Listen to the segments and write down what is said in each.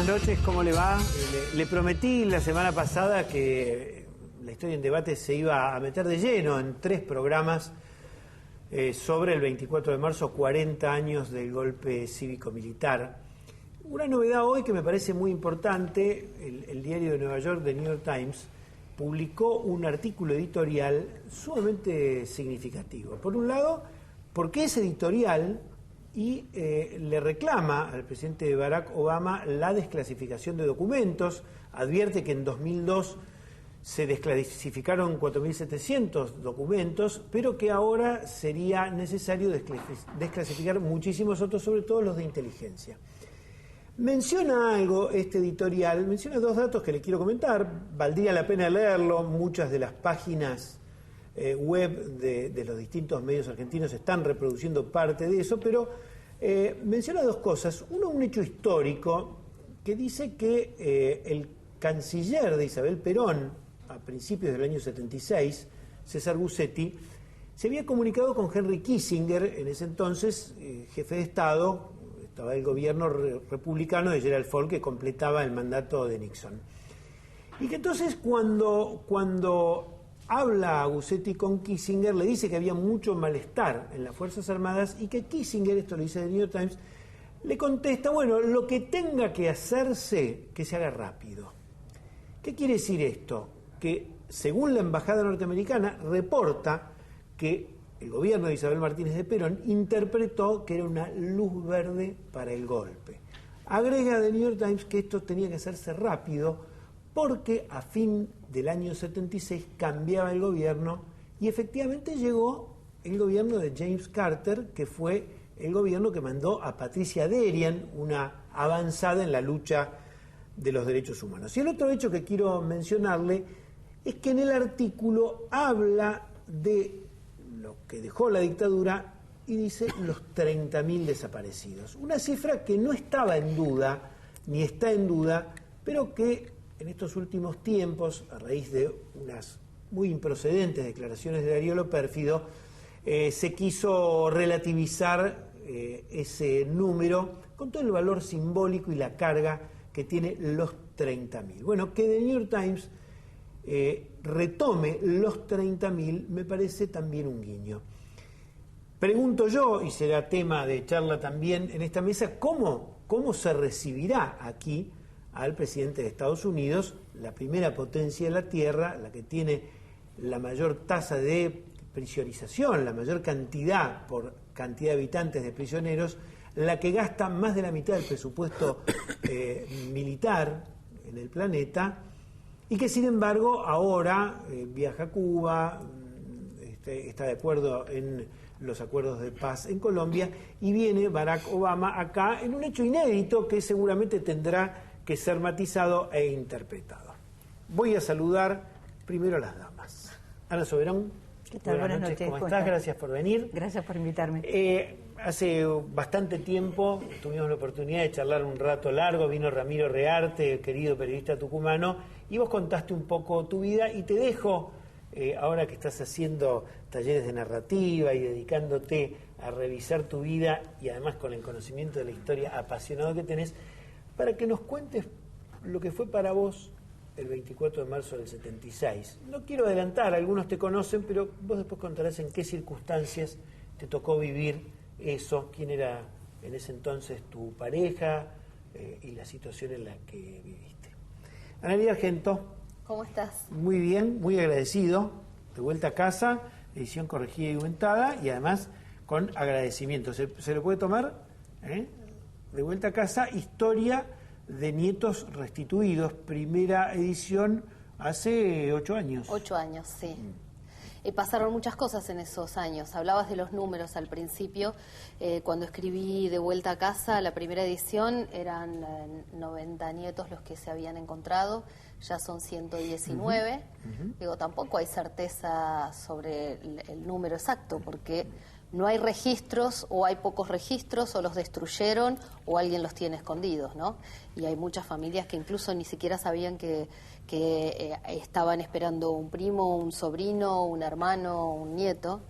noches, ¿cómo le va? Le prometí la semana pasada que la historia en debate se iba a meter de lleno en 3 programas sobre el 24 de marzo, 40 años del golpe cívico-militar. Una novedad hoy que me parece muy importante: el diario de Nueva York, The New York Times, publicó un artículo editorial sumamente significativo. Por un lado, porque es editorial y le reclama al presidente Barack Obama la desclasificación de documentos. Advierte que en 2002 se desclasificaron 4.700 documentos, pero que ahora sería necesario desclasificar muchísimos otros, sobre todo los de inteligencia. Menciona algo este editorial, menciona 2 datos que le quiero comentar. Valdría la pena leerlo. Muchas de las páginas web de los distintos medios argentinos están reproduciendo parte de eso, pero menciona 2 cosas. Uno, un hecho histórico que dice que el canciller de Isabel Perón a principios del año 76, César Bussetti, se había comunicado con Henry Kissinger, en ese entonces jefe de Estado. Estaba el gobierno republicano de Gerald Ford, que completaba el mandato de Nixon. Y que entonces cuando habla a Bussetti con Kissinger, le dice que había mucho malestar en las Fuerzas Armadas y que Kissinger, esto lo dice el New York Times, le contesta: bueno, lo que tenga que hacerse, que se haga rápido. ¿Qué quiere decir esto? Que según la embajada norteamericana reporta que el gobierno de Isabel Martínez de Perón interpretó que era una luz verde para el golpe. Agrega The New York Times que esto tenía que hacerse rápido porque a fin del año 76 cambiaba el gobierno y efectivamente llegó el gobierno de James Carter, que fue el gobierno que mandó a Patricia Derian, una avanzada en la lucha de los derechos humanos. Y el otro hecho que quiero mencionarle es que en el artículo habla de lo que dejó la dictadura y dice los 30.000 desaparecidos. Una cifra que no estaba en duda, ni está en duda, pero que en estos últimos tiempos, a raíz de unas muy improcedentes declaraciones de Darío Pérfido, se quiso relativizar ese número con todo el valor simbólico y la carga que tiene los 30.000. Bueno, que The New York Times retome los 30.000 me parece también un guiño. Pregunto yo, y será tema de charla también en esta mesa, ¿cómo se recibirá aquí al presidente de Estados Unidos, la primera potencia de la Tierra, la que tiene la mayor tasa de prisionización, la mayor cantidad por cantidad de habitantes de prisioneros, la que gasta más de la mitad del presupuesto militar en el planeta, y que sin embargo ahora viaja a Cuba, está de acuerdo en los acuerdos de paz en Colombia, y viene Barack Obama acá en un hecho inédito que seguramente tendrá que ser matizado e interpretado. Voy a saludar primero a las damas. Ana Soberón. ¿Qué tal? Buenas noches. ¿Cómo estás? Gracias por venir. Gracias por invitarme. Hace bastante tiempo tuvimos la oportunidad de charlar un rato largo. Vino Ramiro Rearte, querido periodista tucumano, y vos contaste un poco tu vida, y te dejo, ahora que estás haciendo talleres de narrativa y dedicándote a revisar tu vida, y además con el conocimiento de la historia apasionado que tenés, para que nos cuentes lo que fue para vos el 24 de marzo del 76. No quiero adelantar, algunos te conocen, pero vos después contarás en qué circunstancias te tocó vivir eso, quién era en ese entonces tu pareja y la situación en la que viviste. Analía Argento. ¿Cómo estás? Muy bien, muy agradecido. De vuelta a casa, edición corregida y aumentada, y además con agradecimiento. ¿Se lo puede tomar? De vuelta a casa, historia de nietos restituidos, primera edición hace 8 años. 8 años, sí. Pasaron muchas cosas en esos años. Hablabas de los números al principio. Cuando escribí De vuelta a casa, la primera edición, eran 90 nietos los que se habían encontrado, ya son 119. Digo, tampoco hay certeza sobre el número exacto, porque no hay registros, o hay pocos registros, o los destruyeron, o alguien los tiene escondidos, ¿no? Y hay muchas familias que incluso ni siquiera sabían que estaban esperando un primo, un sobrino, un hermano, un nieto.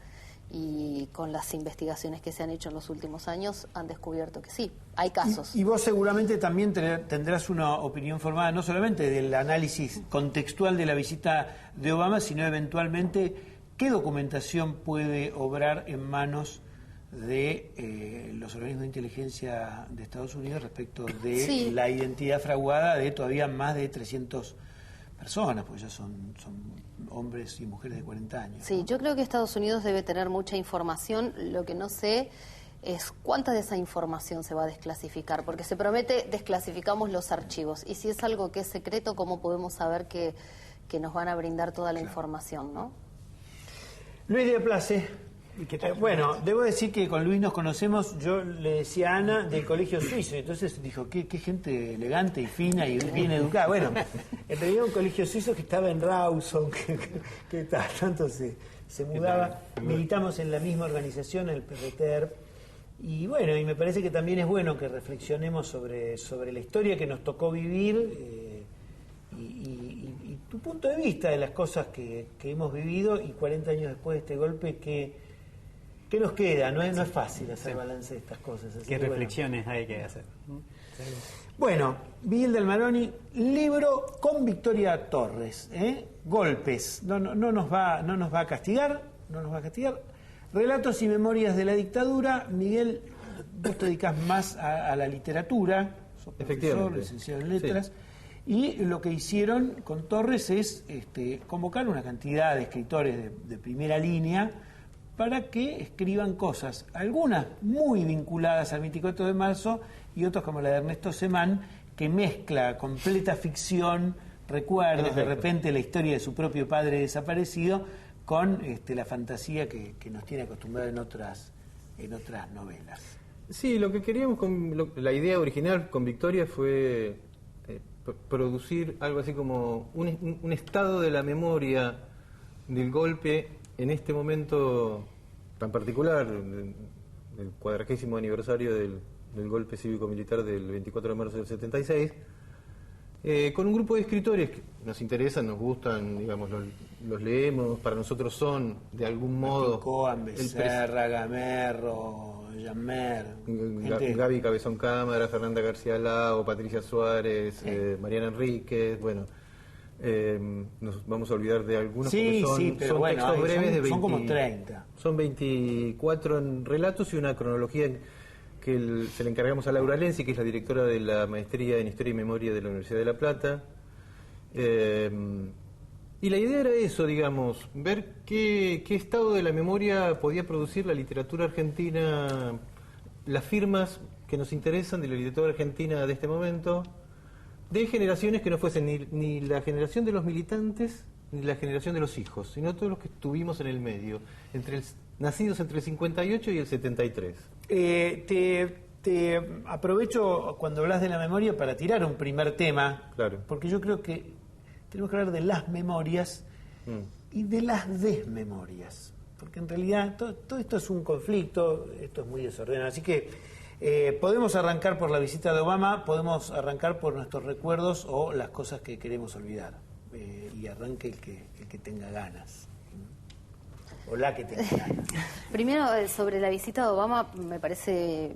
y con las investigaciones que se han hecho en los últimos años han descubierto que sí, hay casos. Y vos seguramente también tendrás una opinión formada no solamente del análisis contextual de la visita de Obama, sino eventualmente qué documentación puede obrar en manos de los organismos de inteligencia de Estados Unidos respecto de la identidad fraguada de todavía más de 300 personas, porque ya son hombres y mujeres de 40 años. Sí, ¿no? Yo creo que Estados Unidos debe tener mucha información. Lo que no sé es cuánta de esa información se va a desclasificar, porque se promete desclasificamos los archivos. Y si es algo que es secreto, ¿cómo podemos saber que nos van a brindar toda la información, ¿no? Luis de Place. Bueno, debo decir que con Luis nos conocemos, yo le decía a Ana del Colegio Suizo, entonces dijo, qué gente elegante y fina y bien educada. Bueno, en realidad un colegio suizo que estaba en Rawson, que tanto se mudaba, militamos en la misma organización, el PRTER, y bueno, y me parece que también es bueno que reflexionemos sobre la historia que nos tocó vivir y tu punto de vista de las cosas que hemos vivido y 40 años después de este golpe ¿Qué nos queda? No es fácil hacer balance de estas cosas. ¿Qué reflexiones hay que hacer? Bueno, Miguel Del Maroni, libro con Victoria Torres, Golpes. No nos va a castigar. Relatos y memorias de la dictadura. Miguel, vos te dedicás más a la literatura, sos profesor, licenciado en letras. Sí. Y lo que hicieron con Torres es convocar una cantidad de escritores de primera línea para que escriban cosas, algunas muy vinculadas al 24 de marzo y otras como la de Ernesto Semán, que mezcla completa ficción, recuerdos, de repente la historia de su propio padre desaparecido, con la fantasía que nos tiene acostumbrados en otras novelas. Sí, lo que queríamos, la idea original con Victoria fue producir algo así como un estado de la memoria del golpe en este momento tan particular, del 40º aniversario del golpe cívico-militar del 24 de marzo del 76, con un grupo de escritores que nos interesan, nos gustan, digamos, los leemos, para nosotros son, de algún modo... Coan, Becerra, Gamerro, Jammer... Gaby Cabezón Cámara, Fernanda García Lago, Patricia Suárez, Mariana Enríquez, bueno... nos vamos a olvidar de algunos porque son bueno, textos breves de 20, son como 30. Son 24 en relatos y una cronología que se le encargamos a Laura Lenzi, que es la directora de la maestría en Historia y Memoria de la Universidad de La Plata. Y la idea era eso, digamos, ver qué estado de la memoria podía producir la literatura argentina, las firmas que nos interesan de la literatura argentina de este momento, de generaciones que no fuesen ni la generación de los militantes ni la generación de los hijos, sino todos los que estuvimos en el medio, nacidos entre el 58 y el 73. Te aprovecho cuando hablas de la memoria para tirar un primer tema, claro, porque yo creo que tenemos que hablar de las memorias y de las desmemorias, porque en realidad todo esto es un conflicto, esto es muy desordenado, así que podemos arrancar por la visita de Obama, podemos arrancar por nuestros recuerdos o las cosas que queremos olvidar. Y arranque el que tenga ganas. O la que tenga ganas. Primero, sobre la visita de Obama, me parece,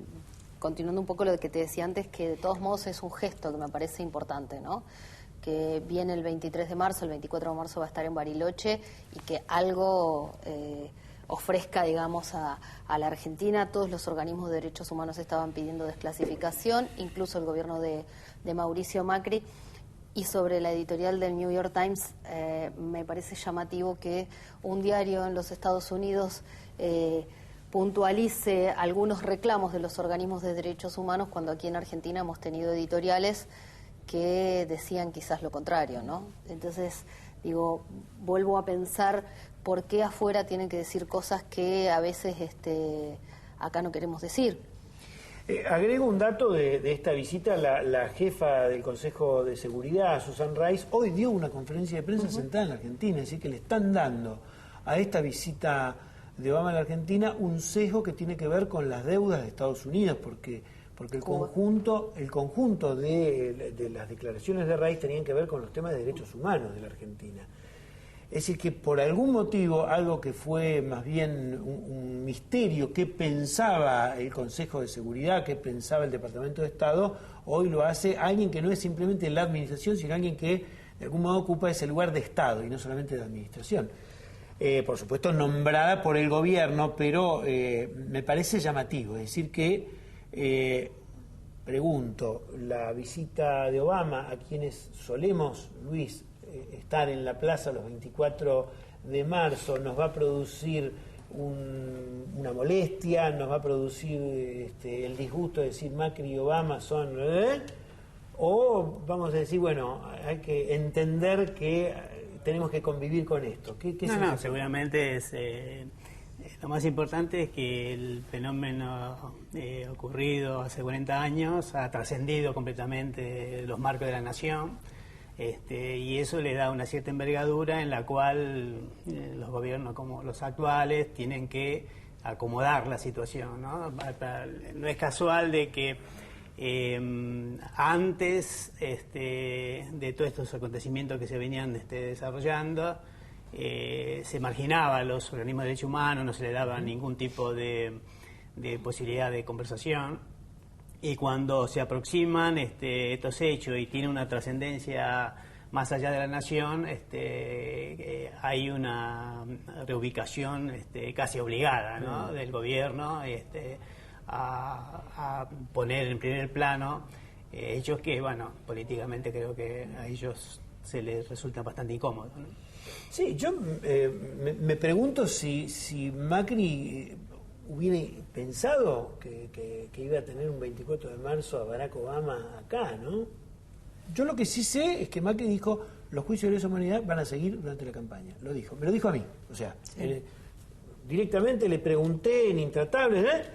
continuando un poco lo que te decía antes, que de todos modos es un gesto que me parece importante, ¿no? Que viene el 23 de marzo, el 24 de marzo va a estar en Bariloche y que algo... ofrezca, digamos, a la Argentina. Todos los organismos de derechos humanos estaban pidiendo desclasificación, incluso el gobierno de Mauricio Macri. Y sobre la editorial del New York Times, me parece llamativo que un diario en los Estados Unidos puntualice algunos reclamos de los organismos de derechos humanos, cuando aquí en Argentina hemos tenido editoriales que decían quizás lo contrario, ¿no? Entonces, digo, vuelvo a pensar por qué afuera tienen que decir cosas que a veces acá no queremos decir. Agrego un dato de esta visita. La jefa del Consejo de Seguridad, Susan Rice, hoy dio una conferencia de prensa sentada en la Argentina, así que le están dando a esta visita de Obama a la Argentina un sesgo que tiene que ver con las deudas de Estados Unidos, porque el conjunto de las declaraciones de Rice tenían que ver con los temas de derechos humanos de la Argentina. Es decir, que por algún motivo, algo que fue más bien un misterio, qué pensaba el Consejo de Seguridad, qué pensaba el Departamento de Estado, hoy lo hace alguien que no es simplemente la administración, sino alguien que de algún modo ocupa ese lugar de Estado y no solamente de administración. Por supuesto nombrada por el gobierno, pero me parece llamativo. Es decir que, pregunto, la visita de Obama a quienes solemos, Luis, estar en la plaza los 24 de marzo, nos va a producir una molestia, nos va a producir el disgusto de decir Macri y Obama son... o vamos a decir, bueno, hay que entender que tenemos que convivir con esto. No, seguramente es... lo más importante es que el fenómeno ocurrido hace 40 años ha trascendido completamente los marcos de la nación. Y eso le da una cierta envergadura en la cual los gobiernos como los actuales tienen que acomodar la situación, ¿no? No es casual de que antes de todos estos acontecimientos que se venían desarrollando, se marginaba a los organismos de derechos humanos, no se le daba ningún tipo de posibilidad de conversación. Y cuando se aproximan estos hechos y tienen una trascendencia más allá de la nación, hay una reubicación casi obligada, ¿no? Del gobierno a poner en primer plano hechos que, bueno, políticamente creo que a ellos se les resulta bastante incómodo, ¿no? Sí, yo me pregunto si Macri hubiera pensado que iba a tener un 24 de marzo a Barack Obama acá, ¿no? Yo lo que sí sé es que Macri dijo, los juicios de lesa humanidad van a seguir durante la campaña. Lo dijo, me lo dijo a mí. O sea, sí. Directamente le pregunté en Intratables,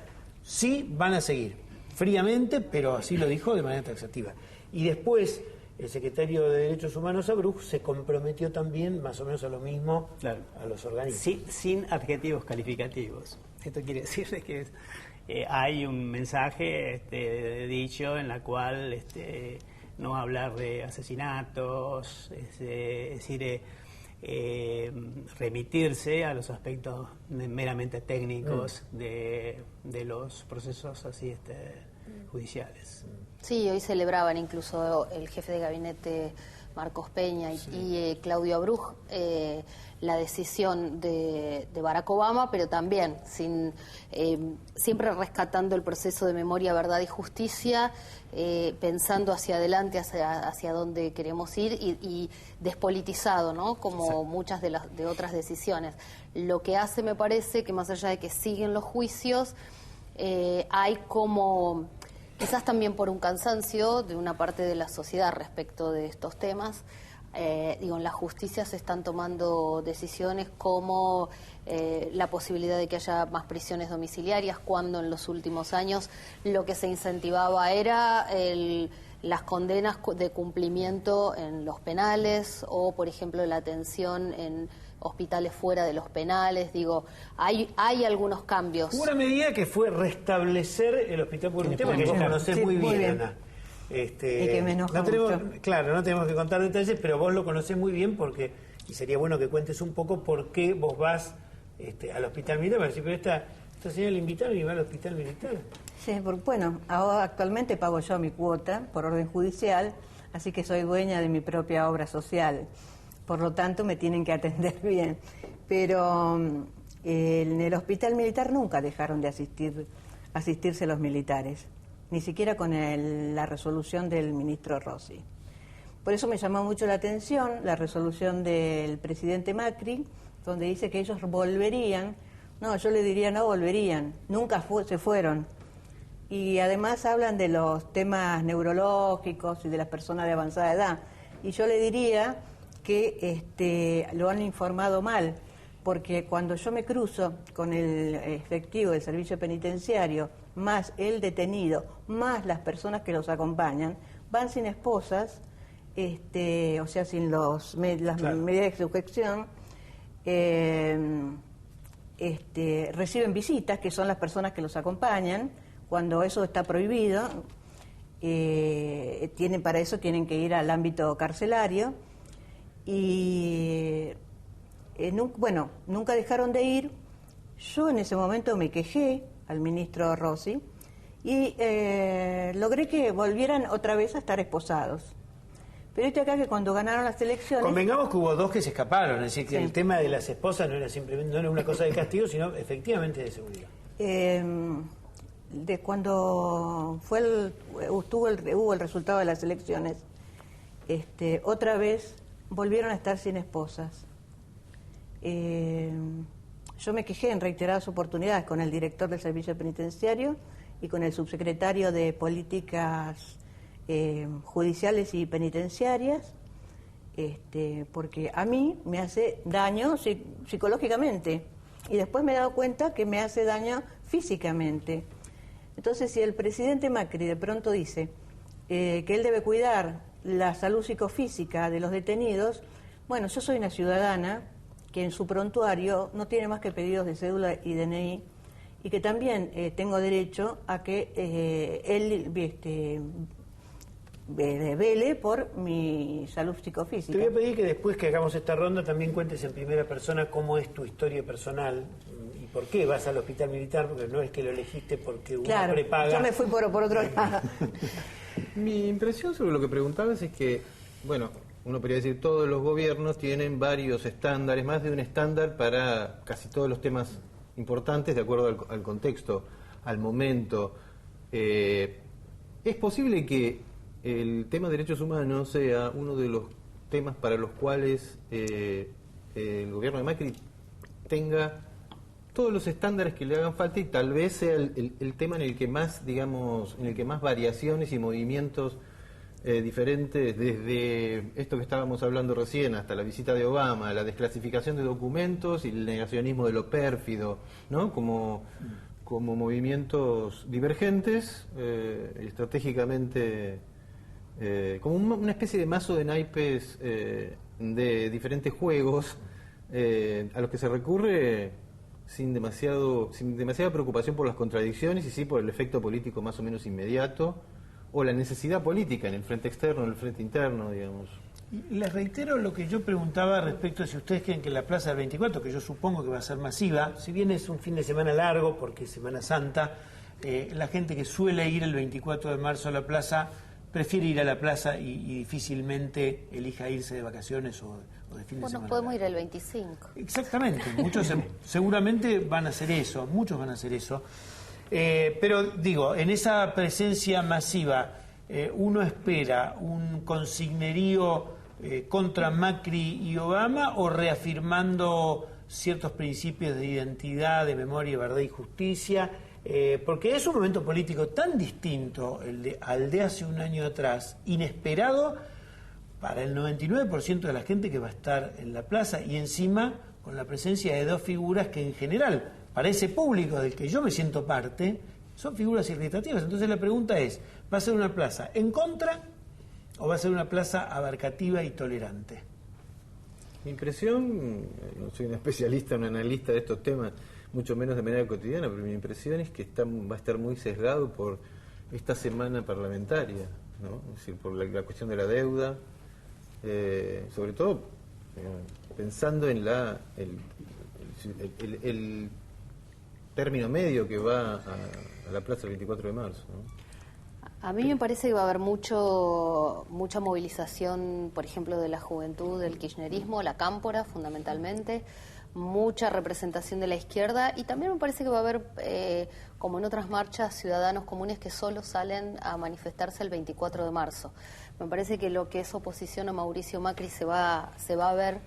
sí van a seguir. Fríamente, pero así lo dijo de manera taxativa. Y después, el secretario de Derechos Humanos, Abruz, se comprometió también más o menos a lo mismo, claro, a los organismos. Sí, sin adjetivos calificativos. Esto quiere decir que hay un mensaje dicho en la cual no hablar de asesinatos, es decir, remitirse a los aspectos meramente técnicos de los procesos así judiciales. Sí, hoy celebraban incluso el jefe de gabinete Marcos Peña y Claudio Abruz la decisión de Barack Obama, pero también siempre rescatando el proceso de memoria, verdad y justicia, pensando hacia adelante, hacia dónde queremos ir y despolitizado, ¿no? Como muchas de otras decisiones. Lo que hace, me parece, que más allá de que siguen los juicios, hay como... Quizás también por un cansancio de una parte de la sociedad respecto de estos temas. En la justicia se están tomando decisiones como la posibilidad de que haya más prisiones domiciliarias, cuando en los últimos años lo que se incentivaba era las condenas de cumplimiento en los penales o, por ejemplo, la atención en hospitales fuera de los penales. Hay algunos cambios. Hubo una medida que fue restablecer el hospital por un tema que vos conocés muy bien, Ana. Y que me enoja mucho. Claro, no tenemos que contar detalles, pero vos lo conocés muy bien y sería bueno que cuentes un poco por qué vos vas al hospital militar, para decir, pero esta señora la invitaron y va al hospital militar. Sí, porque bueno, ahora actualmente pago yo mi cuota por orden judicial, así que soy dueña de mi propia obra social. Por lo tanto, me tienen que atender bien. Pero en el hospital militar nunca dejaron de asistirse los militares, ni siquiera con la resolución del ministro Rossi. Por eso me llamó mucho la atención la resolución del presidente Macri, donde dice que ellos volverían. No, yo le diría no volverían, nunca se fueron. Y además hablan de los temas neurológicos y de las personas de avanzada edad. Y yo le diría que lo han informado mal, porque cuando yo me cruzo con el efectivo del servicio penitenciario, más el detenido, más las personas que los acompañan, van sin esposas, o sea, sin las medidas de sujeción, reciben visitas, que son las personas que los acompañan, cuando eso está prohibido, para eso tienen que ir al ámbito carcelario. Y bueno, nunca dejaron de ir. Yo en ese momento me quejé al ministro Rossi y logré que volvieran otra vez a estar esposados. Pero acá que cuando ganaron las elecciones... Convengamos que hubo dos que se escaparon, es decir, que Sí. el tema de las esposas no era simplemente no era una cosa de castigo, sino efectivamente de seguridad. De cuando hubo el resultado de las elecciones, otra vez volvieron a estar sin esposas. Yo me quejé en reiteradas oportunidades con el director del servicio penitenciario y con el subsecretario de Políticas Judiciales y Penitenciarias, porque a mí me hace daño psicológicamente y después me he dado cuenta que me hace daño físicamente. Entonces, si el presidente Macri de pronto dice que él debe cuidar la salud psicofísica de los detenidos, bueno, yo soy una ciudadana que en su prontuario no tiene más que pedidos de cédula y DNI, y que también tengo derecho a que él vele por mi salud psicofísica. Te voy a pedir que después que hagamos esta ronda también cuentes en primera persona cómo es tu historia personal y por qué vas al hospital militar, porque no es que lo elegiste porque uno Claro, prepaga. yo me fui por otro lado. Mi impresión sobre lo que preguntabas es que, bueno, uno podría decir todos los gobiernos tienen varios estándares, más de un estándar para casi todos los temas importantes de acuerdo al contexto, al momento. Es posible que el tema de derechos humanos sea uno de los temas para los cuales el gobierno de Macri tenga todos los estándares que le hagan falta y tal vez sea el tema en el que más, digamos, en el que más variaciones y movimientos diferentes, desde esto que estábamos hablando recién hasta la visita de Obama, la desclasificación de documentos y el negacionismo de lo pérfido, ¿no? Como movimientos divergentes, estratégicamente, como una especie de mazo de naipes de diferentes juegos a los que se recurre sin demasiada preocupación por las contradicciones y sí por el efecto político más o menos inmediato o la necesidad política en el frente externo, en el frente interno, digamos. Y les reitero lo que yo preguntaba respecto a si ustedes creen que la Plaza del 24, que yo supongo que va a ser masiva, si bien es un fin de semana largo porque es Semana Santa, la gente que suele ir el 24 de marzo a la plaza prefiere ir a la plaza y difícilmente elija irse de vacaciones o de fin de semana. Bueno, podemos ir el 25. Exactamente, muchos seguramente van a hacer eso, muchos van a hacer eso. Pero digo, en esa presencia masiva, uno espera un consignerío contra Macri y Obama o reafirmando ciertos principios de identidad, de memoria, verdad y justicia, porque es un momento político tan distinto al de hace un año atrás, inesperado para el 99% de la gente que va a estar en la plaza y encima con la presencia de dos figuras que en general, para ese público del que yo me siento parte, son figuras irritativas. Entonces la pregunta es, ¿va a ser una plaza en contra o va a ser una plaza abarcativa y tolerante? Mi impresión, no soy un especialista, un analista de estos temas, mucho menos de manera cotidiana, pero mi impresión es que va a estar muy sesgado por esta semana parlamentaria, ¿no? Es decir, por la cuestión de la deuda, sobre todo pensando en el término medio que va a la plaza el 24 de marzo, ¿no? A mí me parece que va a haber mucha movilización, por ejemplo, de la juventud, del kirchnerismo, la cámpora fundamentalmente, mucha representación de la izquierda y también me parece que va a haber, como en otras marchas, ciudadanos comunes que solo salen a manifestarse el 24 de marzo. Me parece que lo que es oposición a Mauricio Macri se va a ver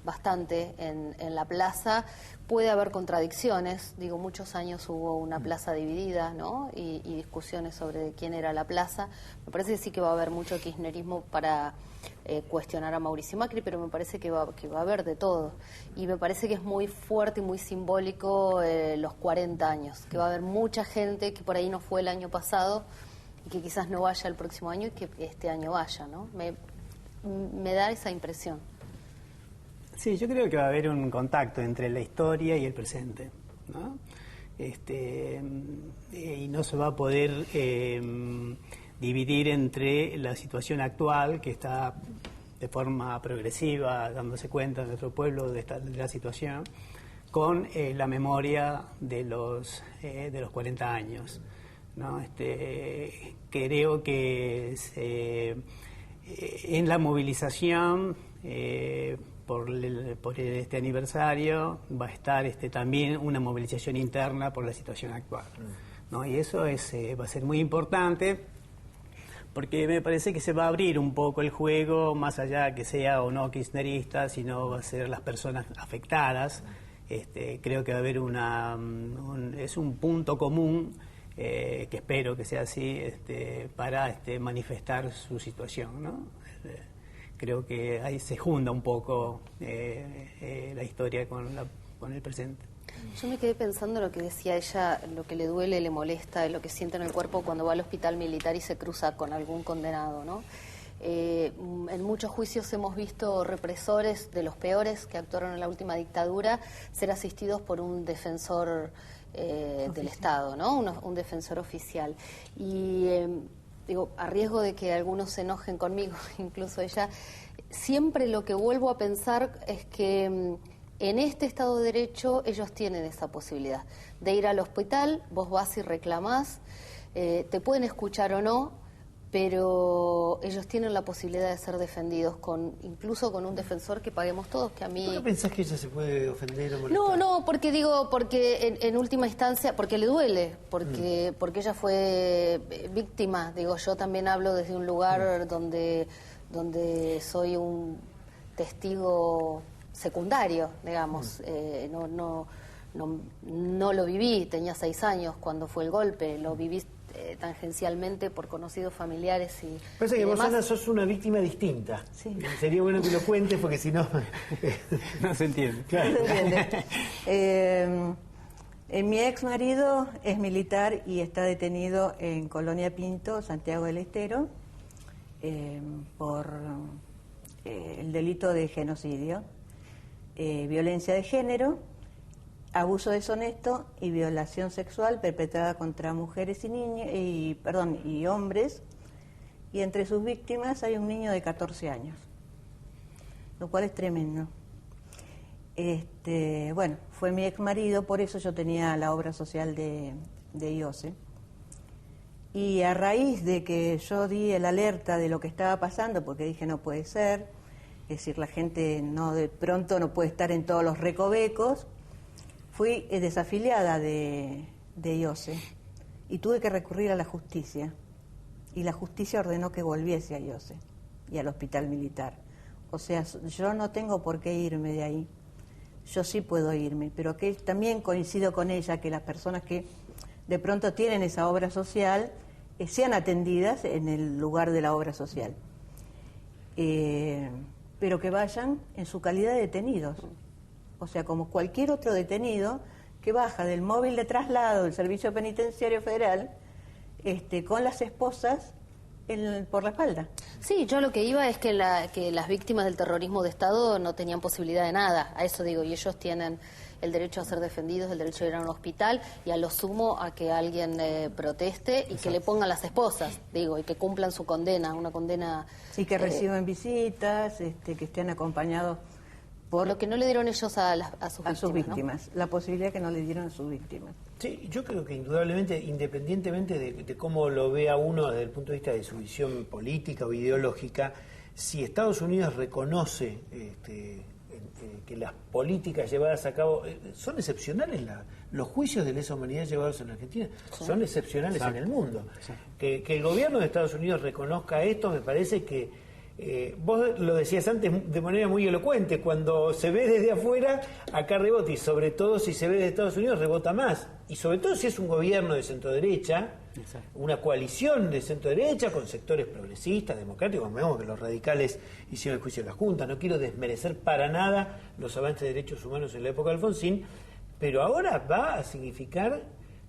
bastante en la plaza. Puede haber contradicciones, digo, muchos años hubo una plaza dividida, ¿no? Y discusiones sobre quién era la plaza. Me parece que sí que va a haber mucho kirchnerismo para cuestionar a Mauricio Macri, pero me parece que va a haber de todo. Y me parece que es muy fuerte y muy simbólico los 40 años, que va a haber mucha gente que por ahí no fue el año pasado y que quizás no vaya el próximo año y que este año vaya, ¿no? Me da esa impresión. Sí, yo creo que va a haber un contacto entre la historia y el presente, ¿no? Y no se va a poder dividir entre la situación actual, que está de forma progresiva, dándose cuenta en nuestro pueblo de la situación, con la memoria de los 40 años, ¿no? Creo que en la movilización por este aniversario va a estar también una movilización interna por la situación actual, ¿no? Y eso va a ser muy importante, porque me parece que se va a abrir un poco el juego, más allá que sea o no kirchnerista, sino va a ser las personas afectadas. Creo que va a haber es un punto común, que espero que sea así, para manifestar su situación, ¿no? Creo que ahí se junta un poco la historia con el presente. Yo me quedé pensando en lo que decía ella, lo que le duele, le molesta, lo que siente en el cuerpo cuando va al hospital militar y se cruza con algún condenado, ¿no? En muchos juicios hemos visto represores de los peores que actuaron en la última dictadura ser asistidos por un defensor del Estado, ¿no? Un defensor oficial. Y digo, a riesgo de que algunos se enojen conmigo, incluso ella, siempre lo que vuelvo a pensar es que en este Estado de Derecho ellos tienen esa posibilidad de ir al hospital, vos vas y reclamás, te pueden escuchar o no, pero ellos tienen la posibilidad de ser defendidos incluso con un defensor que paguemos todos, que a mí... ¿Por qué pensás que ella se puede ofender o molestar? No, porque en última instancia, porque le duele, porque ella fue víctima, digo, yo también hablo desde un lugar donde soy un testigo secundario, digamos, no lo viví, tenía 6 años cuando fue el golpe, lo viví tangencialmente por conocidos familiares y parece que vos, demás. Ana, sos una víctima distinta. Sí. Sería bueno que lo cuentes porque si no... No se entiende. Claro. ¿Se entiende? Mi ex marido es militar y está detenido en Colonia Pinto, Santiago del Estero, por el delito de genocidio, violencia de género, abuso deshonesto y violación sexual perpetrada contra mujeres y niños y hombres, y entre sus víctimas hay un niño de 14 años, lo cual es tremendo. Bueno, fue mi ex marido, por eso yo tenía la obra social de IOSE. Y a raíz de que yo di el alerta de lo que estaba pasando, porque dije no puede ser, es decir, la gente de pronto no puede estar en todos los recovecos, fui desafiliada de IOSE y tuve que recurrir a la justicia. Y la justicia ordenó que volviese a IOSE y al hospital militar. O sea, yo no tengo por qué irme de ahí. Yo sí puedo irme, pero que también coincido con ella que las personas que de pronto tienen esa obra social sean atendidas en el lugar de la obra social. Pero que vayan en su calidad de detenidos. O sea, como cualquier otro detenido que baja del móvil de traslado del Servicio Penitenciario Federal con las esposas por la espalda. Sí, yo lo que iba es que las víctimas del terrorismo de Estado no tenían posibilidad de nada, a eso digo, y ellos tienen el derecho a ser defendidos, el derecho a ir a un hospital y a lo sumo a que alguien proteste y Exacto. que le pongan las esposas, digo, y que cumplan su condena, una condena... Sí, que reciban visitas, que estén acompañados por... Lo que no le dieron ellos a sus víctimas, ¿no? La posibilidad que no le dieron a sus víctimas. Sí, yo creo que indudablemente, independientemente de cómo lo vea uno desde el punto de vista de su visión política o ideológica, si Estados Unidos reconoce que las políticas llevadas a cabo son excepcionales, los juicios de lesa humanidad llevados en Argentina son excepcionales Exacto. en el mundo. Exacto. Que el gobierno de Estados Unidos reconozca esto, me parece que vos lo decías antes de manera muy elocuente, cuando se ve desde afuera, acá rebota, y sobre todo si se ve desde Estados Unidos rebota más, y sobre todo si es un gobierno de centro-derecha, una coalición de centro-derecha con sectores progresistas, democráticos. Vemos que los radicales hicieron el juicio de la Junta. No quiero desmerecer para nada los avances de derechos humanos en la época de Alfonsín, pero ahora va a significar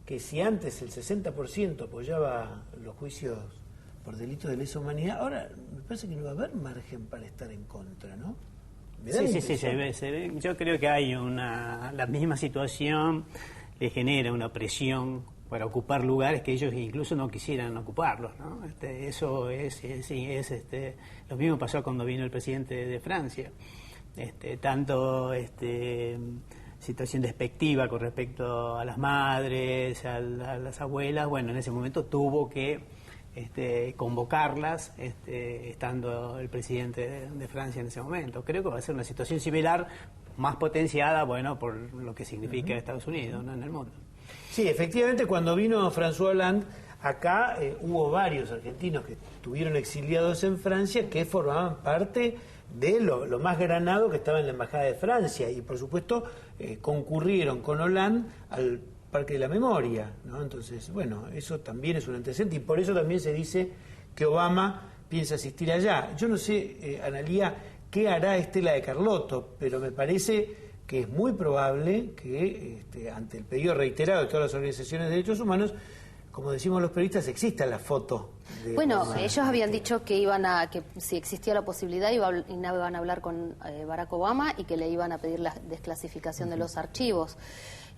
que si antes el 60% apoyaba los juicios por delitos de lesa humanidad, ahora me parece que no va a haber margen para estar en contra, ¿no? Sí, se ve. Yo creo que hay la misma situación le genera una presión para ocupar lugares que ellos incluso no quisieran ocuparlos, ¿no? Eso lo mismo pasó cuando vino el presidente de Francia. Tanto situación despectiva con respecto a las madres, a las abuelas, bueno, en ese momento tuvo que convocarlas, estando el presidente de Francia en ese momento. Creo que va a ser una situación similar, más potenciada, bueno, por lo que significa Estados Unidos, ¿no?, en el mundo. Sí, efectivamente, cuando vino François Hollande, acá hubo varios argentinos que estuvieron exiliados en Francia que formaban parte de lo más granado que estaba en la Embajada de Francia y, por supuesto, concurrieron con Hollande al Parque de la Memoria, ¿no? Entonces, bueno, eso también es un antecedente y por eso también se dice que Obama piensa asistir allá. Yo no sé, Analía, qué hará Estela de Carlotto, pero me parece que es muy probable que ante el pedido reiterado de todas las organizaciones de derechos humanos, como decimos los periodistas, exista la foto. Bueno, ellos habían dicho que que si existía la posibilidad iban a hablar con Barack Obama y que le iban a pedir la desclasificación de los archivos,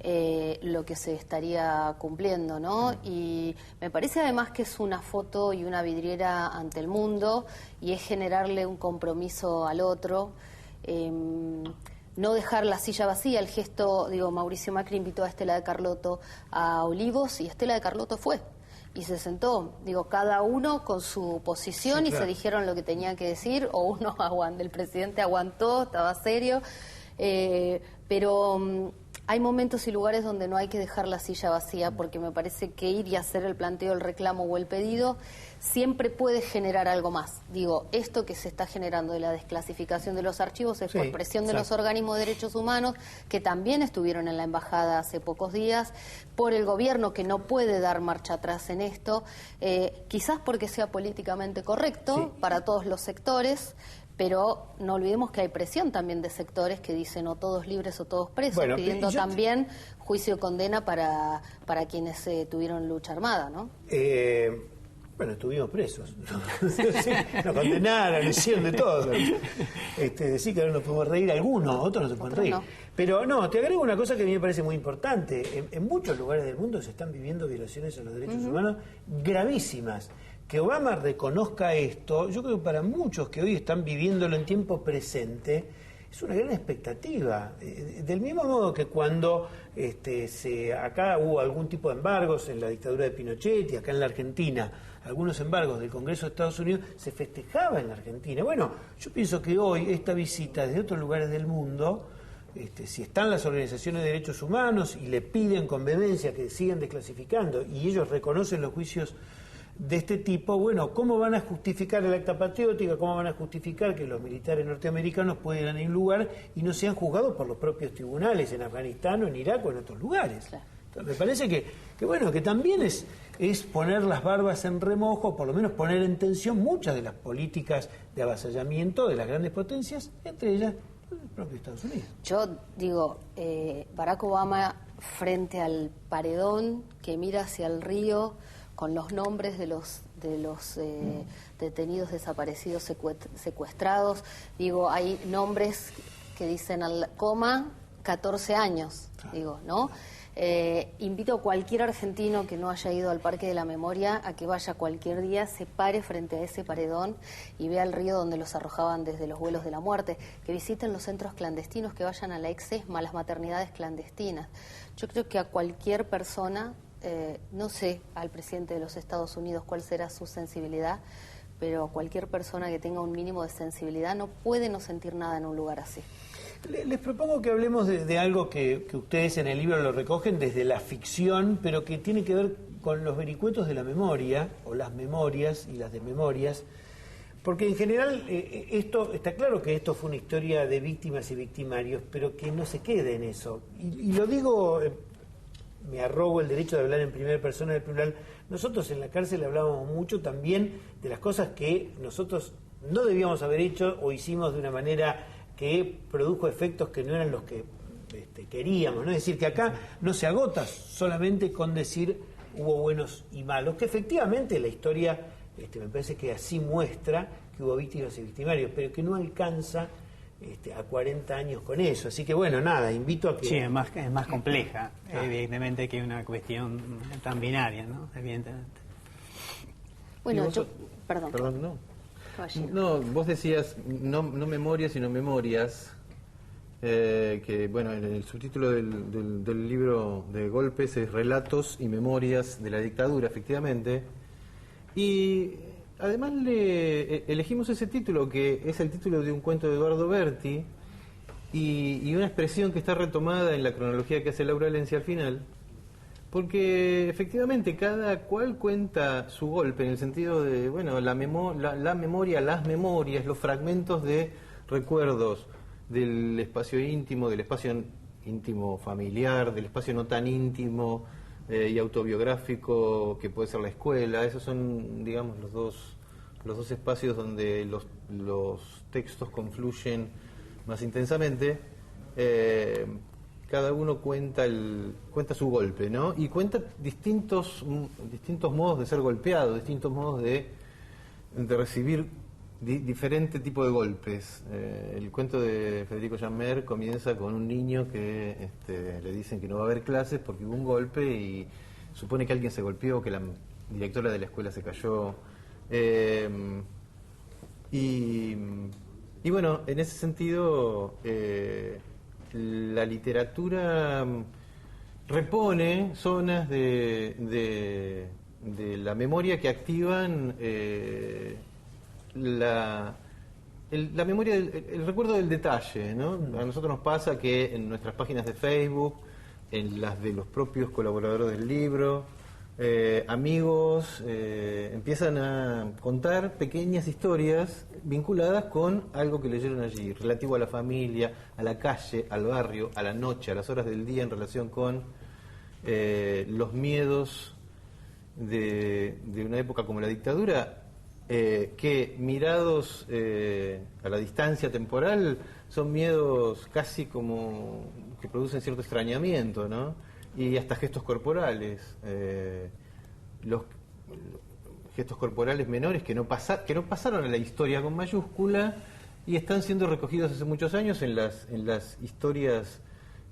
lo que se estaría cumpliendo, ¿no? Y me parece además que es una foto y una vidriera ante el mundo y es generarle un compromiso al otro. No dejar la silla vacía, el gesto, Mauricio Macri invitó a Estela de Carlotto a Olivos y Estela de Carlotto fue y se sentó, cada uno con su posición, sí, claro, y se dijeron lo que tenían que decir, o el presidente aguantó, estaba serio, pero hay momentos y lugares donde no hay que dejar la silla vacía, porque me parece que ir y hacer el planteo, el reclamo o el pedido siempre puede generar algo más. Esto que se está generando de la desclasificación de los archivos es por presión de los organismos de derechos humanos, que también estuvieron en la embajada hace pocos días, por el gobierno que no puede dar marcha atrás en esto, quizás porque sea políticamente correcto para todos los sectores, pero no olvidemos que hay presión también de sectores que dicen o todos libres o todos presos, pidiendo también juicio y condena para quienes tuvieron lucha armada, ¿no? Bueno, estuvimos presos. Nos condenaron, hicieron de todo. Decir que ahora nos podemos reír algunos, otros no se pueden reír. No. Pero no, te agrego una cosa que a mí me parece muy importante. En muchos lugares del mundo se están viviendo violaciones a los derechos humanos gravísimas. Que Obama reconozca esto, yo creo que para muchos que hoy están viviéndolo en tiempo presente, es una gran expectativa. Del mismo modo que cuando acá hubo algún tipo de embargos en la dictadura de Pinochet y acá en la Argentina, algunos embargos del Congreso de Estados Unidos, se festejaba en la Argentina. Bueno, yo pienso que hoy esta visita desde otros lugares del mundo, si están las organizaciones de derechos humanos y le piden con vehemencia que sigan desclasificando y ellos reconocen los juicios de este tipo, bueno, ¿cómo van a justificar el acta patriótica? ¿Cómo van a justificar que los militares norteamericanos puedan ir a un lugar y no sean juzgados por los propios tribunales en Afganistán o en Irak o en otros lugares? Claro. Entonces, me parece que bueno, que también es poner las barbas en remojo, por lo menos poner en tensión muchas de las políticas de avasallamiento de las grandes potencias, entre ellas el propio Estados Unidos. Yo digo, Barack Obama frente al paredón que mira hacia el río, con los nombres de los detenidos desaparecidos, secuestrados. Hay nombres que dicen al coma 14 años, ¿no? Invito a cualquier argentino que no haya ido al Parque de la Memoria a que vaya cualquier día, se pare frente a ese paredón y vea el río donde los arrojaban desde los vuelos de la muerte, que visiten los centros clandestinos, que vayan a la ex-ESMA, a las maternidades clandestinas. Yo creo que a cualquier persona, no sé al presidente de los Estados Unidos cuál será su sensibilidad, pero cualquier persona que tenga un mínimo de sensibilidad no puede no sentir nada en un lugar así. Les propongo que hablemos de algo que ustedes en el libro lo recogen desde la ficción, pero que tiene que ver con los vericuetos de la memoria, o las memorias y las desmemorias, porque en general esto está claro que esto fue una historia de víctimas y victimarios, pero que no se quede en eso. Y lo digo, me arrogo el derecho de hablar en primera persona del plural. Nosotros en la cárcel hablábamos mucho también de las cosas que nosotros no debíamos haber hecho o hicimos de una manera que produjo efectos que no eran los que queríamos, ¿no? Es decir, que acá no se agota solamente con decir hubo buenos y malos, que efectivamente la historia me parece que así muestra que hubo víctimas y victimarios, pero que no alcanza a 40 años con eso. Así que bueno, nada, invito a que... Sí, es más compleja, evidentemente, que una cuestión tan binaria, ¿no? Evidentemente. Bueno, vos- yo... Perdón. Perdón, no. Caballero. No, vos decías no memorias, sino memorias. Que bueno, en el subtítulo del libro de Golpes es Relatos y Memorias de la Dictadura, efectivamente. Y además elegimos ese título, que es el título de un cuento de Eduardo Berti, y una expresión que está retomada en la cronología que hace Laura Lenzi al final, porque efectivamente cada cual cuenta su golpe, en el sentido de, bueno, la memoria, las memorias, los fragmentos de recuerdos del espacio íntimo familiar, del espacio no tan íntimo y autobiográfico que puede ser la escuela. Esos son, digamos, los dos espacios donde los textos confluyen más intensamente. Cada uno cuenta su golpe, ¿no? Y cuenta distintos modos de ser golpeado, distintos modos de recibir diferente tipo de golpes. El cuento de Federico Jammer comienza con un niño que le dicen que no va a haber clases porque hubo un golpe y supone que alguien se golpeó, que la directora de la escuela se cayó. Y bueno, en ese sentido, la literatura repone zonas de la memoria que activan la memoria, el recuerdo del detalle, ¿no? A nosotros nos pasa que en nuestras páginas de Facebook, en las de los propios colaboradores del libro, amigos empiezan a contar pequeñas historias vinculadas con algo que leyeron allí, relativo a la familia, a la calle, al barrio, a la noche, a las horas del día, en relación con los miedos de una época como la dictadura, que mirados a la distancia temporal son miedos casi como que producen cierto extrañamiento, ¿no? Y hasta gestos corporales, los gestos corporales menores que no pasaron a la historia con mayúscula y están siendo recogidos hace muchos años en las historias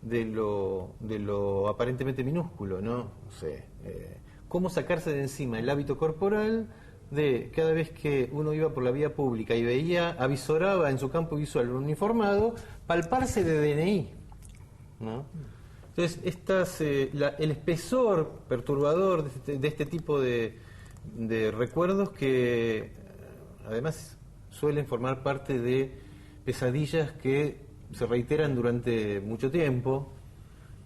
de lo aparentemente minúsculo, ¿no? No sé, cómo sacarse de encima el hábito corporal de cada vez que uno iba por la vía pública y avisoraba en su campo visual un uniformado, palparse de DNI, ¿no? Entonces, el espesor perturbador de este tipo de recuerdos que además suelen formar parte de pesadillas que se reiteran durante mucho tiempo,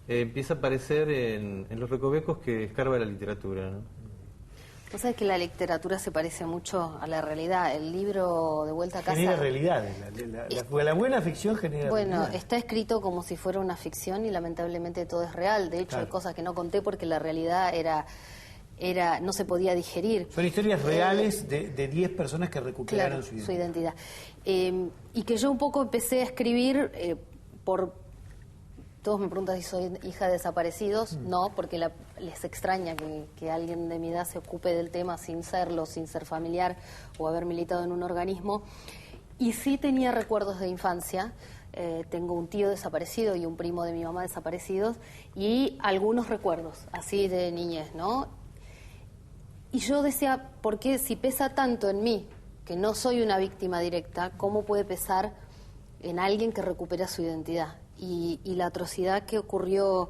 empieza a aparecer en los recovecos que escarba la literatura, ¿no? Vos sabés que la literatura se parece mucho a la realidad. El libro De Vuelta a Casa... Genera realidades. La buena ficción genera Bueno, realidades. está escrito como si fuera una ficción y lamentablemente todo es real. De hecho, Claro. hay cosas que no conté porque la realidad no se podía digerir. Son historias reales de 10 personas que recuperaron Claro, su su identidad. identidad. Y que yo un poco empecé a escribir por... Todos me preguntan si soy hija de desaparecidos. No, porque les extraña que alguien de mi edad se ocupe del tema sin serlo, sin ser familiar o haber militado en un organismo. Y sí tenía recuerdos de infancia. Tengo un tío desaparecido y un primo de mi mamá desaparecidos. Y algunos recuerdos, así de niñez, ¿no? Y yo decía, ¿por qué si pesa tanto en mí, que no soy una víctima directa, cómo puede pesar en alguien que recupera su identidad? Y la atrocidad que ocurrió,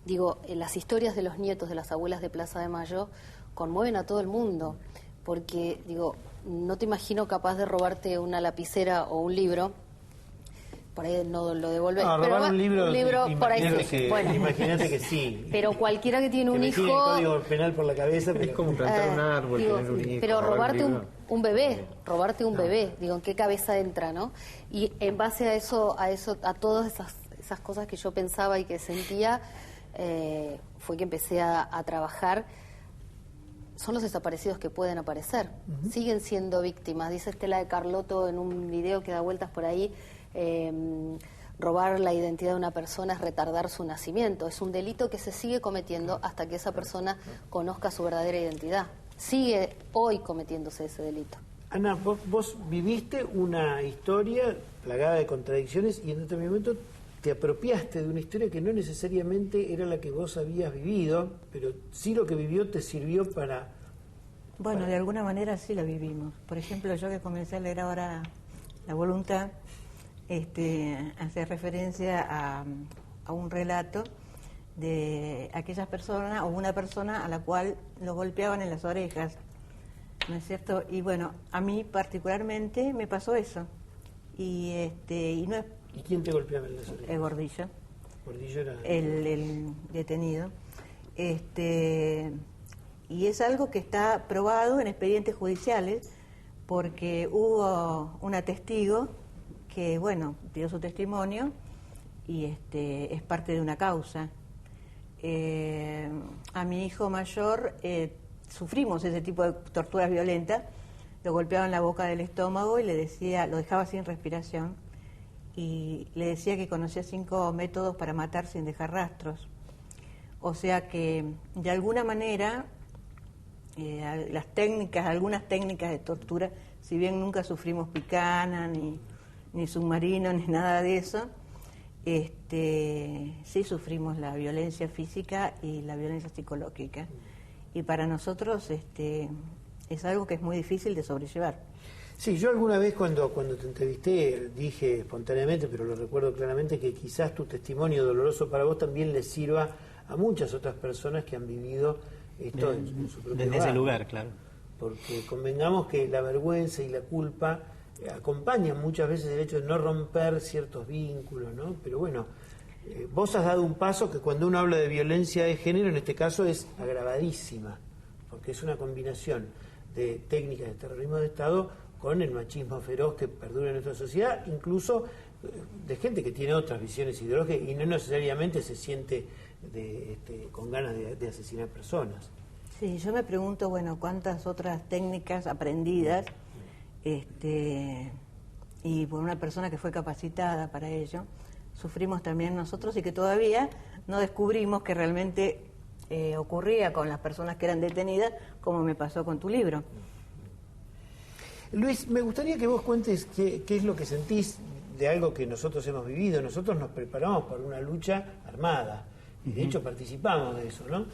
digo, en las historias de los nietos de las abuelas de Plaza de Mayo conmueven a todo el mundo, porque, digo, no te imagino capaz de robarte una lapicera o un libro, por ahí no lo devolvés. No, pero robar un libro, por ahí imagínate sí. que, Bueno. imagínate que sí. Pero cualquiera que tiene Que un me tiene el hijo... código penal por la cabeza, pero... Es como plantar un árbol, digo, tener un hijo, pero robar robarte libro. un bebé, digo, ¿en qué cabeza entra, no? Y en base a eso, a todas esas cosas que yo pensaba y que sentía, fue que empecé a trabajar. Son los desaparecidos que pueden aparecer, siguen siendo víctimas. Dice Estela de Carlotto en un video que da vueltas por ahí, robar la identidad de una persona es retardar su nacimiento. Es un delito que se sigue cometiendo hasta que esa persona conozca su verdadera identidad. Sigue hoy cometiéndose ese delito. Ana, vos viviste una historia plagada de contradicciones y en determinado momento te apropiaste de una historia que no necesariamente era la que vos habías vivido, pero sí lo que vivió te sirvió para... Bueno, de alguna manera sí lo vivimos. Por ejemplo, yo que comencé a leer ahora La Voluntad, hace referencia a un relato de aquellas personas o una persona a la cual lo golpeaban en las orejas, ¿no es cierto? Y bueno, a mí particularmente me pasó eso. Y no es... ¿Y quién te golpeaba en las orejas? El Gordillo. Gordillo era... El detenido. Y es algo que está probado en expedientes judiciales, porque hubo una testigo que, bueno, dio su testimonio y es parte de una causa. A mi hijo mayor sufrimos ese tipo de torturas violentas, lo golpeaban la boca del estómago y le decía, lo dejaba sin respiración y le decía que conocía 5 métodos para matar sin dejar rastros. O sea que de alguna manera algunas técnicas de tortura, si bien nunca sufrimos picana, ni submarino, ni nada de eso, sí sufrimos la violencia física y la violencia psicológica. Y para nosotros es algo que es muy difícil de sobrellevar. Sí, yo alguna vez cuando te entrevisté dije espontáneamente, pero lo recuerdo claramente, que quizás tu testimonio doloroso para vos también le sirva a muchas otras personas que han vivido esto en su propio desde hogar. ese lugar, claro. Porque convengamos que la vergüenza y la culpa acompañan muchas veces el hecho de no romper ciertos vínculos, ¿no? Pero bueno, vos has dado un paso que cuando uno habla de violencia de género, en este caso es agravadísima, porque es una combinación de técnicas de terrorismo de Estado con el machismo feroz que perdura en nuestra sociedad, incluso de gente que tiene otras visiones ideológicas y no necesariamente se siente con ganas de asesinar personas. Sí, yo me pregunto, bueno, cuántas otras técnicas aprendidas y por una persona que fue capacitada para ello, sufrimos también nosotros y que todavía no descubrimos que realmente ocurría con las personas que eran detenidas, como me pasó con tu libro. Luis, me gustaría que vos cuentes qué es lo que sentís de algo que nosotros hemos vivido. Nosotros nos preparamos para una lucha armada y de hecho participamos de eso, ¿no?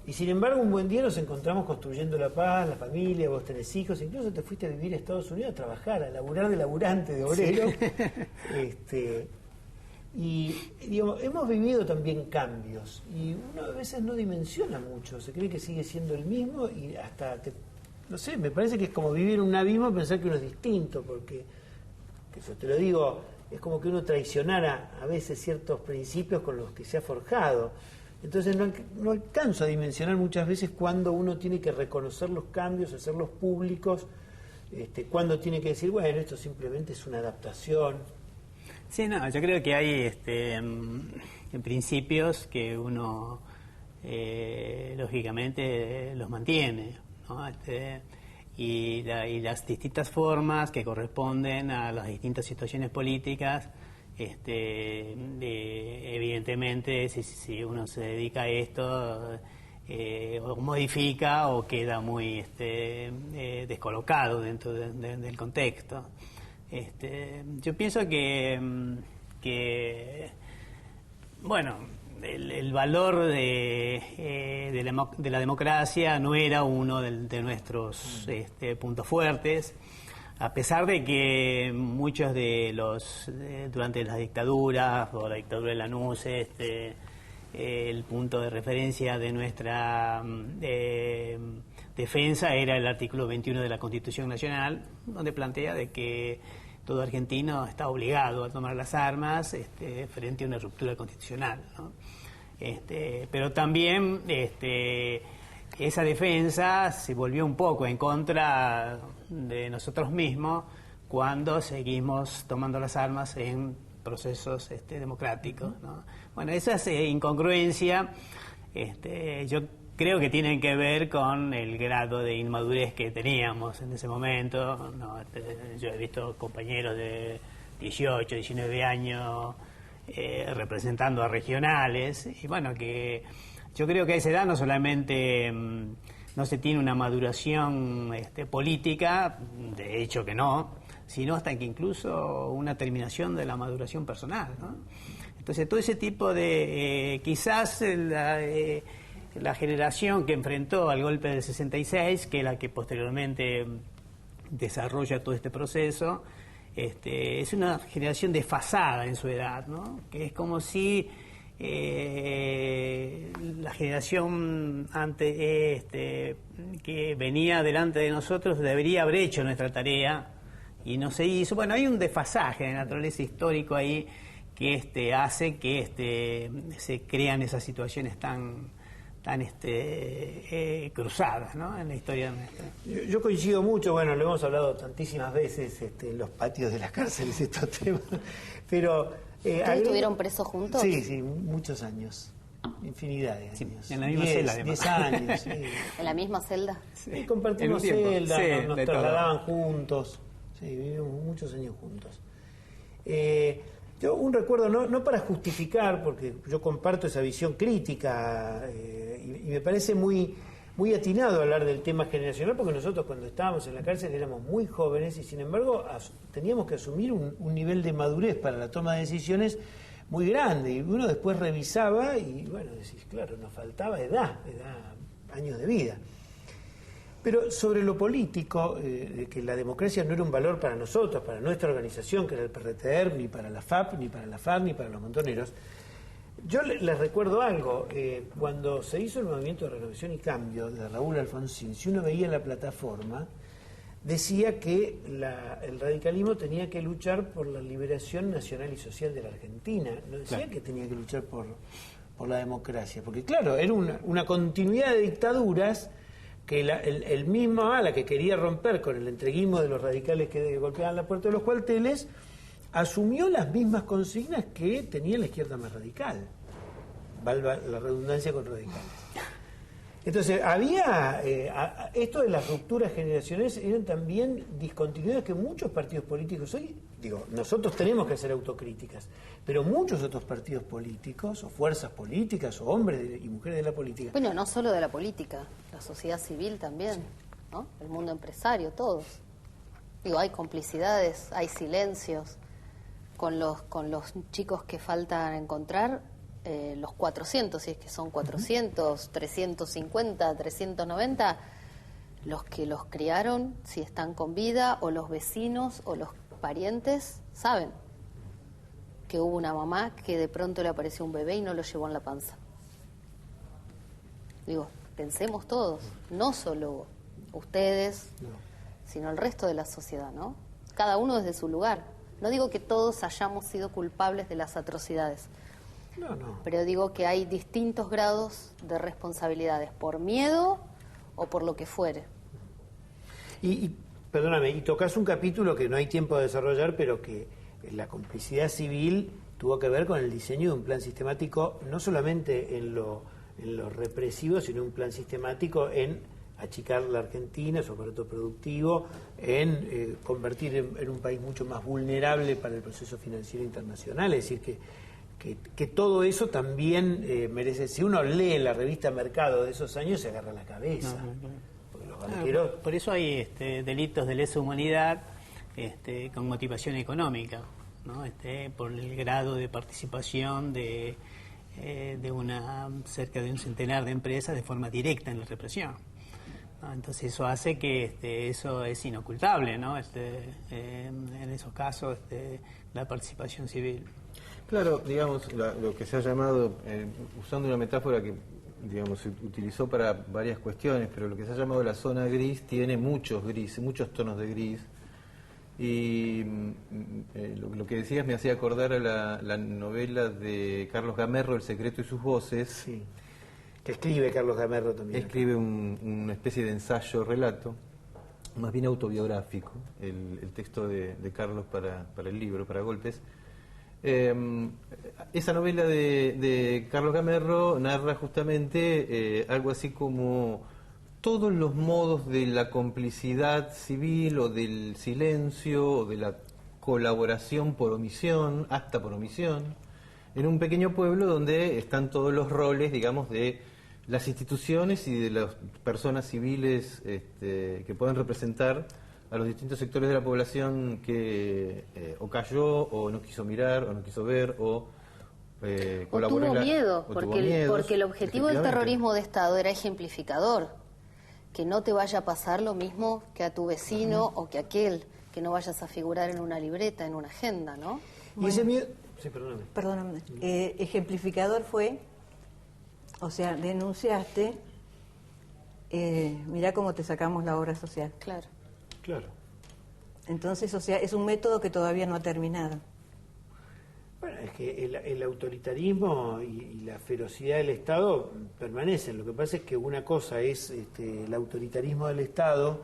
Y sin embargo un buen día nos encontramos construyendo la paz, la familia, vos tenés hijos, incluso te fuiste a vivir a Estados Unidos a trabajar, a laburar de laburante, de obrero. Sí. Y digamos, hemos vivido también cambios y uno a veces no dimensiona mucho, se cree que sigue siendo el mismo y hasta, no sé, me parece que es como vivir un abismo, pensar que uno es distinto, porque, que eso te lo digo, es como que uno traicionara a veces ciertos principios con los que se ha forjado. Entonces no alcanzo a dimensionar muchas veces cuando uno tiene que reconocer los cambios, hacerlos públicos, cuando tiene que decir, bueno, esto simplemente es una adaptación. Sí, no, yo creo que hay principios que uno lógicamente los mantiene, ¿no? Y las distintas formas que corresponden a las distintas situaciones políticas, evidentemente si uno se dedica a esto o modifica o queda muy descolocado dentro del contexto. Yo pienso que bueno, el valor de la democracia no era uno de nuestros puntos fuertes, a pesar de que muchos de durante las dictaduras o la dictadura de Lanús, el punto de referencia de nuestra defensa era el artículo 21 de la Constitución Nacional, donde plantea de que todo argentino está obligado a tomar las armas frente a una ruptura constitucional, ¿no? Pero también esa defensa se volvió un poco en contra de nosotros mismos cuando seguimos tomando las armas en procesos democráticos, ¿no? Bueno, esas incongruencias yo creo que tienen que ver con el grado de inmadurez que teníamos en ese momento, ¿no? Yo he visto compañeros de 18, 19 años representando a regionales, y bueno, que yo creo que a esa edad no solamente no se tiene una maduración política, de hecho que no, sino hasta que incluso una terminación de la maduración personal, ¿no? Entonces todo ese tipo de, quizás la generación que enfrentó al golpe del 66, que es la que posteriormente desarrolla todo este proceso, es una generación desfasada en su edad, ¿no? Que es como si la generación que venía delante de nosotros debería haber hecho nuestra tarea y no se hizo. Bueno, hay un desfasaje de naturaleza histórico ahí que hace que se crean esas situaciones tan cruzadas, ¿no? En la historia nuestra. Yo coincido mucho, bueno, lo hemos hablado tantísimas veces en los patios de las cárceles estos temas, pero... ¿Ustedes estuvieron presos juntos? Sí, muchos años, infinidad de años. Sí, en la misma celda, además. 10 años, sí. ¿En la misma celda? Sí, compartimos celda, sí, nos trasladaban juntos, sí, vivimos muchos años juntos. Yo un recuerdo, no para justificar, porque yo comparto esa visión crítica y me parece muy atinado hablar del tema generacional, porque nosotros cuando estábamos en la cárcel éramos muy jóvenes y sin embargo teníamos que asumir un nivel de madurez para la toma de decisiones muy grande, y uno después revisaba y bueno, decís, claro, nos faltaba edad, años de vida. Pero sobre lo político, de que la democracia no era un valor para nosotros, para nuestra organización, que era el PRTR, ni para la FAP, ni para la FARC, ni para los montoneros, yo les recuerdo algo. Cuando se hizo el movimiento de Renovación y Cambio de Raúl Alfonsín, si uno veía la plataforma, decía que el radicalismo tenía que luchar por la liberación nacional y social de la Argentina. No decía claro que tenía que luchar por la democracia, porque claro, era una continuidad de dictaduras que el mismo ala que quería romper con el entreguismo de los radicales que golpeaban la puerta de los cuarteles, asumió las mismas consignas que tenía la izquierda más radical, valga la redundancia con radicales. Entonces había esto de las rupturas generacionales, eran también discontinuidades que muchos partidos políticos hoy, nosotros tenemos que hacer autocríticas, pero muchos otros partidos políticos o fuerzas políticas o hombres y mujeres de la política. Bueno, no solo de la política, la sociedad civil también, sí, ¿no? El mundo empresario, todos. Hay complicidades, hay silencios con los chicos que faltan encontrar. Los 400, si es que son 400, 350, 390, los que los criaron, si están con vida, o los vecinos o los parientes, saben que hubo una mamá que de pronto le apareció un bebé y no lo llevó en la panza. Pensemos todos, no solo ustedes, sino el resto de la sociedad, ¿no? Cada uno desde su lugar. No digo que todos hayamos sido culpables de las atrocidades. No. Pero digo que hay distintos grados de responsabilidades, por miedo o por lo que fuere. Y perdóname, y tocas un capítulo que no hay tiempo de desarrollar, pero que la complicidad civil tuvo que ver con el diseño de un plan sistemático, no solamente en lo represivo, sino un plan sistemático en achicar la Argentina, su aparato productivo, en convertir en un país mucho más vulnerable para el proceso financiero internacional. Es decir, que todo eso también merece... Si uno lee la revista Mercado de esos años, se agarra la cabeza. Porque los banqueros... Por eso hay delitos de lesa humanidad con motivación económica, ¿no? Por el grado de participación de cerca de un centenar de empresas de forma directa en la represión. ¿No? Entonces eso hace que eso es inocultable, ¿no? En esos casos la participación civil. Claro, digamos, lo que se ha llamado, usando una metáfora que, digamos, se utilizó para varias cuestiones, pero lo que se ha llamado la zona gris tiene muchos tonos de gris. Y lo que decías me hacía acordar a la novela de Carlos Gamerro, El secreto y sus voces. Sí, que escribe Carlos Gamerro también. Escribe una especie de ensayo-relato, más bien autobiográfico, el texto de Carlos para el libro, para Golpes. Esa novela de Carlos Gamerro narra justamente algo así como todos los modos de la complicidad civil o del silencio o de la colaboración por omisión, hasta por omisión, en un pequeño pueblo donde están todos los roles, digamos, de las instituciones y de las personas civiles que pueden representar a los distintos sectores de la población que o cayó, o no quiso mirar, o no quiso ver, o colaboró tuvo miedo, o porque, tuvo miedos, porque el objetivo del efectivamente. terrorismo de Estado era ejemplificador, que no te vaya a pasar lo mismo que a tu vecino o que aquel, que no vayas a figurar en una libreta, en una agenda, ¿no? Y ese miedo... Sí, perdóname. Perdóname. Ejemplificador fue, o sea, denunciaste, mirá cómo te sacamos la obra social. Claro. Claro. Entonces, o sea, es un método que todavía no ha terminado. Bueno, es que el autoritarismo y la ferocidad del Estado permanecen. Lo que pasa es que una cosa es el autoritarismo del Estado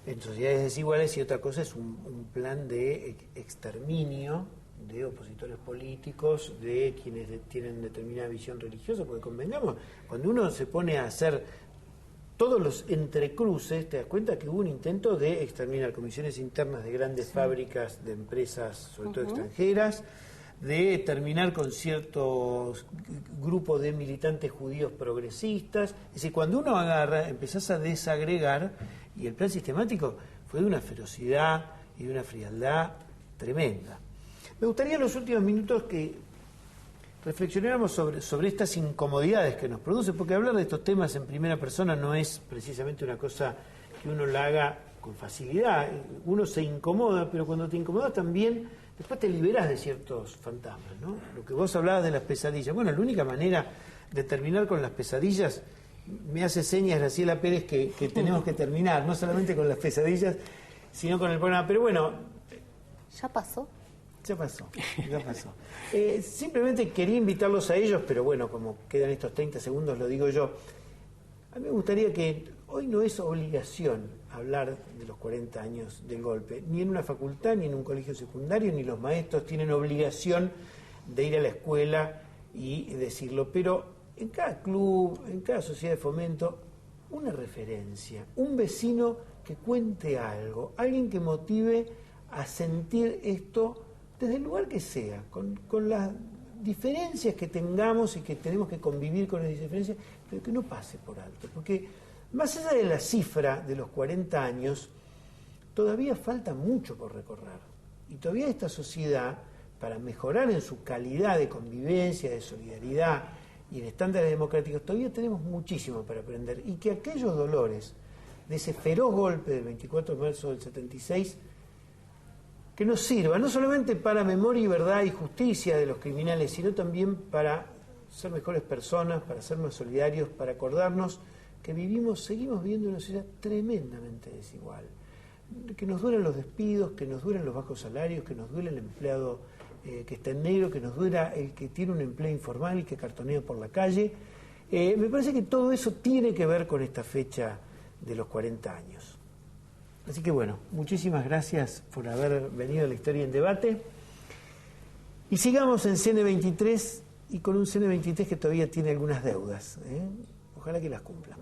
en sociedades desiguales y otra cosa es un plan de exterminio de opositores políticos, de quienes tienen determinada visión religiosa, porque convengamos, cuando uno se pone a hacer todos los entrecruces, te das cuenta que hubo un intento de exterminar comisiones internas de grandes fábricas, de empresas, sobre todo extranjeras, de terminar con ciertos grupos de militantes judíos progresistas. Es decir, cuando uno empezás a desagregar, y el plan sistemático fue de una ferocidad y de una frialdad tremenda. Me gustaría en los últimos minutos que reflexionáramos sobre estas incomodidades que nos produce, porque hablar de estos temas en primera persona no es precisamente una cosa que uno la haga con facilidad. Uno se incomoda, pero cuando te incomodas también, después te liberás de ciertos fantasmas, ¿no? Lo que vos hablabas de las pesadillas. Bueno, la única manera de terminar con las pesadillas, me hace señas Graciela Pérez que tenemos que terminar, no solamente con las pesadillas, sino con el programa. Pero bueno... ¿Ya pasó? Ya pasó, ya pasó. Simplemente quería invitarlos a ellos, pero bueno, como quedan estos 30 segundos, lo digo yo. A mí me gustaría que hoy no es obligación hablar de los 40 años del golpe, ni en una facultad, ni en un colegio secundario, ni los maestros tienen obligación de ir a la escuela y decirlo, pero en cada club, en cada sociedad de fomento, una referencia, un vecino que cuente algo, alguien que motive a sentir esto desde el lugar que sea, con las diferencias que tengamos y que tenemos que convivir con las diferencias, pero que no pase por alto. Porque más allá de la cifra de los 40 años, todavía falta mucho por recorrer. Y todavía esta sociedad, para mejorar en su calidad de convivencia, de solidaridad y en estándares democráticos, todavía tenemos muchísimo para aprender. Y que aquellos dolores de ese feroz golpe del 24 de marzo del 76 que nos sirva no solamente para memoria y verdad y justicia de los criminales, sino también para ser mejores personas, para ser más solidarios, para acordarnos que seguimos viviendo una sociedad tremendamente desigual, que nos duelen los despidos, que nos duelen los bajos salarios, que nos duele el empleado que está en negro, que nos duela el que tiene un empleo informal y que cartonea por la calle. Me parece que todo eso tiene que ver con esta fecha de los 40 años. Así que bueno, muchísimas gracias por haber venido a La Historia en Debate. Y sigamos en CN23 y con un CN23 que todavía tiene algunas deudas. Ojalá que las cumplan.